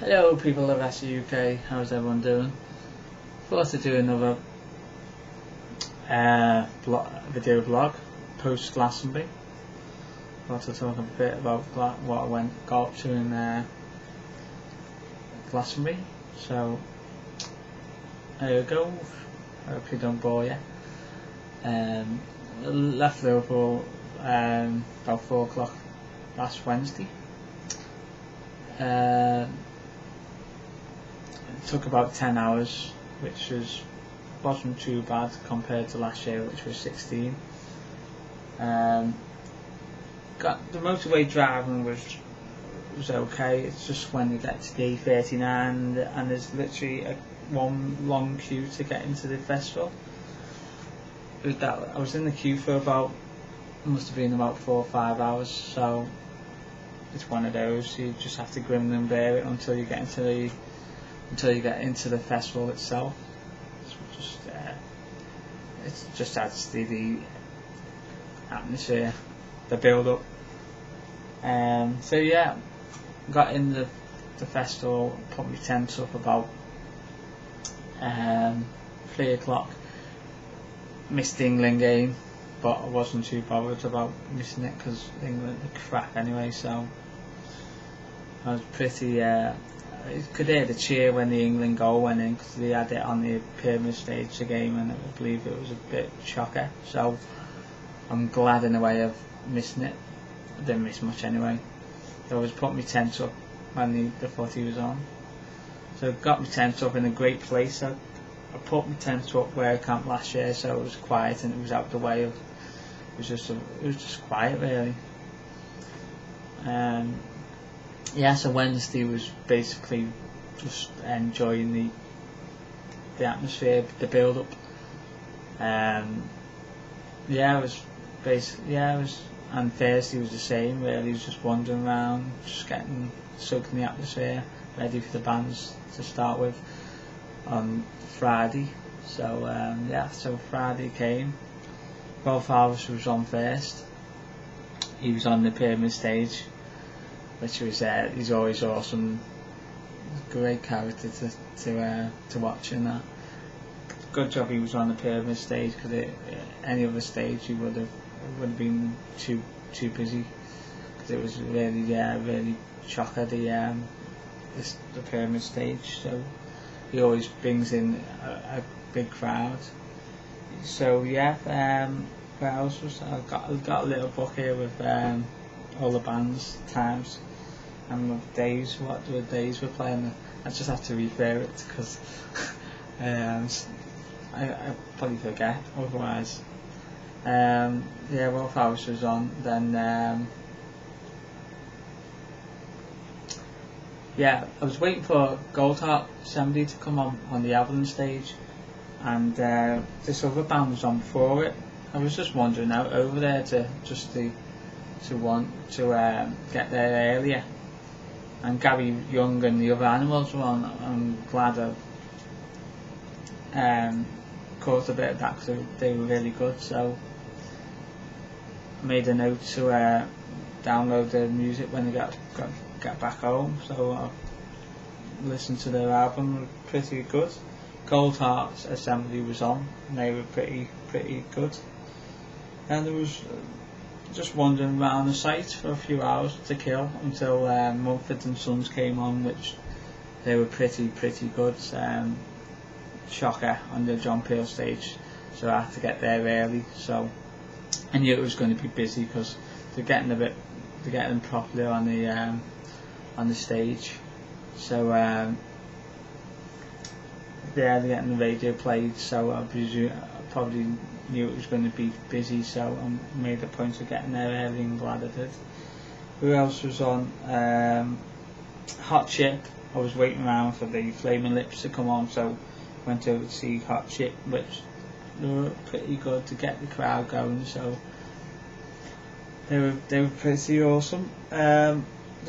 Hello people of SE UK, how's everyone doing? Thought to do another video blog post Glastonbury. Thought to talk a bit about what I got up to in Glastonbury. So there we go. I hope you don't bore you. Left Liverpool about 4 o'clock last Wednesday. It took about 10 hours, which wasn't too bad compared to last year, which was 16. Got the motorway driving was okay. It's just when you get to the A39 and there's literally one long queue to get into the festival. I was in the queue for must have been about 4 or 5 hours. So it's one of those. You just have to grin and bear it until you get into the festival itself. It just adds to the atmosphere, the build up. So yeah, got in the festival, put my tent up about 3 o'clock. Missed the England game, but I wasn't too bothered about missing it because England are crap anyway. So I was pretty. You could hear the cheer when the England goal went in because they had it on the pyramid stage, the game, and I believe it was a bit shocker. So I'm glad in a way of missing it. I didn't miss much anyway. So I was putting my tent up when the footy was on. So I got my tent up in a great place. I put my tent up where I camped last year, so it was quiet and it was out of the way of. It was just quiet really. Yeah, so Wednesday was basically just enjoying the atmosphere, the build up. And Thursday was the same really. It was just wandering around, just soaking the atmosphere, ready for the bands to start with on Friday. So so Friday came. Rolf Harris was on first. He was on the pyramid stage, which was he's always awesome. Great character to watch in that. Good job he was on the pyramid stage because any other stage he would have been too busy because it was really chocker the pyramid stage. So he always brings in a big crowd. So what else was I've got a little book here with all the bands, times, and the days, what the days we're playing. I just have to refer it because I probably forget otherwise. Rolf Harris was on. Then I was waiting for Goldheart Assembly to come on the Avalon stage, and this other band was on before it. I was just wandering out over there to get there earlier, and Gary Young and the other Animals were on. I'm glad I caught a bit of that because they were really good. So I made a note to download their music when they get back home. So I listened to their album, pretty good. Goldheart Assembly was on, and they were pretty good. And there was just wandering around the site for a few hours to kill until Mumford and Sons came on, which they were pretty good. Shocker on the John Peel stage, so I had to get there early. So I knew it was going to be busy because they're getting them properly on the stage. So they're getting the radio played. So I probably knew it was going to be busy, so I made a point of getting there early and glad I did. Who else was on? Hot Chip. I was waiting around for the Flaming Lips to come on, so went over to see Hot Chip, which they were pretty good to get the crowd going. So they were pretty awesome. The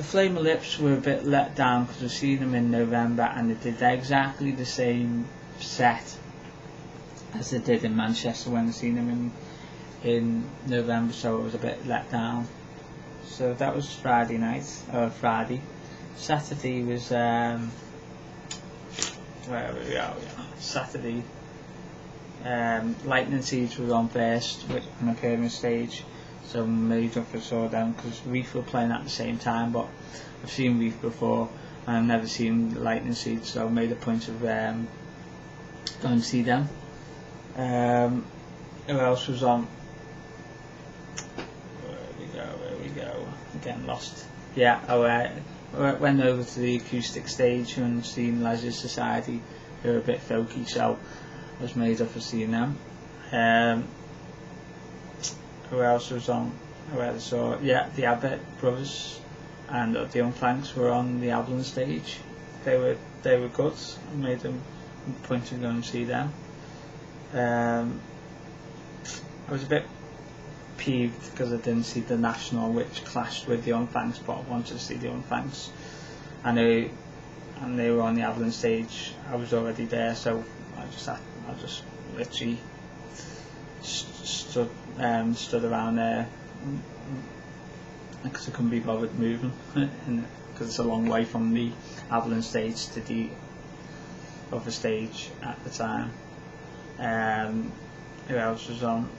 Flaming Lips were a bit let down because I've seen them in November and they did exactly the same set as they did in Manchester when I seen them in November, so it was a bit let down. So that was Friday night, Friday. Saturday was where we go. Saturday, Lightning Seeds was on first on a pyramid stage, so made up for saw them because Reef were playing at the same time. But I've seen Reef before and I've never seen Lightning Seeds, so I made a point of going to see them. Who else was on? Where we go. I'm getting lost. Yeah, I went over to the acoustic stage and seen Leisure Society. They were a bit folky, so I was made up for seeing them. Who else was on? I saw, the Abbott Brothers and the Young Planks were on the Avalon stage. They were good. I made them a point of going and see them. I was a bit peeved because I didn't see the National, which clashed with the Young Planks, but I wanted to see the Young Planks, and they were on the Avalon stage. I was already there, so I just literally stood around there because I couldn't be bothered moving, because it's a long way from the Avalon stage to the other stage at the time. Who else was on?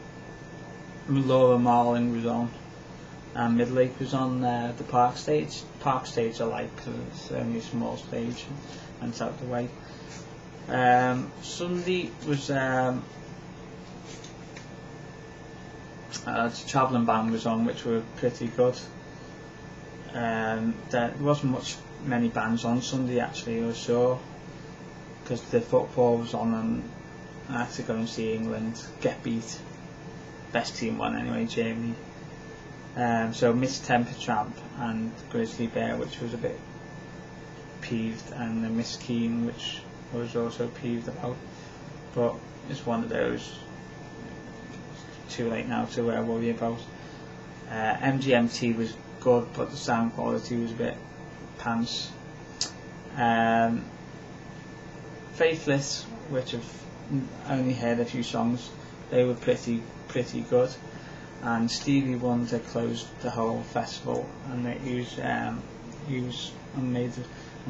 Laura Marling was on, and Midlake was on the Park stage. Park stage I like because it's only a small stage and it's out the way. Sunday was the Travelling Band was on, which were pretty good. There wasn't many bands on Sunday actually, I saw, because the football was on and I had to go and see England get beat. Best team won anyway, Germany. So Miss Temper Tramp and Grizzly Bear, which was a bit peeved, and Miss Keen, which I was also peeved about. But it's one of those. Too late now to worry about. MGMT was good, but the sound quality was a bit pants. Faithless, which I've only heard a few songs, they were pretty good. And Stevie Wonder closed the whole festival, and I'm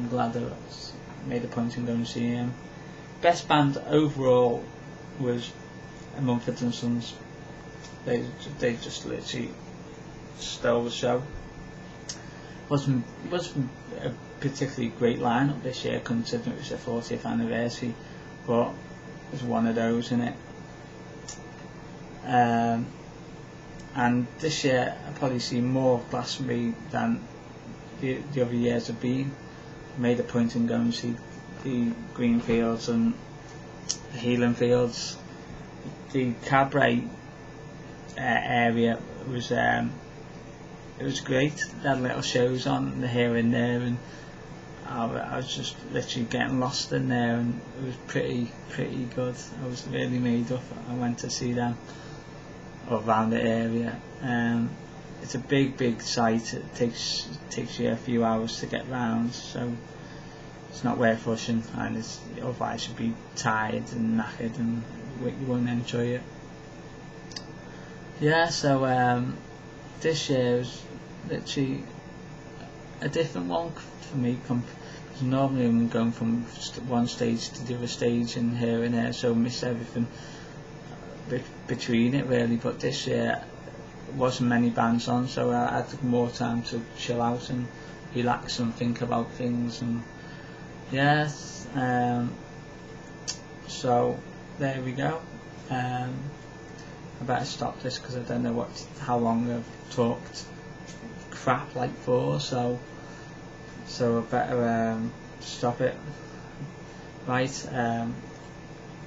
glad that I made a point in going to see him. Best band overall was Mumford and Sons. They just literally stole the show. Wasn't a particularly great lineup this year, considering it was their 40th anniversary, but it was one of those, innit? And this year I probably see more of Glastonbury than the other years have been. I made a point in going to see the Greenfields and the Healing Fields. The Cabaret area was it was great. They had little shows on here and there, and I was just literally getting lost in there, and it was pretty good. I was really made up. I went to see them around the area. It's a big site. It takes you a few hours to get round, so it's not worth rushing, and otherwise you'd be tired and knackered and you won't enjoy it. Yeah, so this year was literally a different one for me, because normally I'm going from one stage to the other stage and here and there, so I miss everything between it really. But this year wasn't many bands on, so I had more time to chill out and relax and think about things, and yes, so there we go. I better stop this because I don't know how long I've talked crap like for, so I better stop it. Right,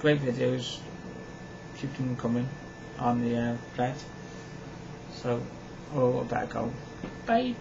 great videos, keep them coming on the thread, so I better go. Bye.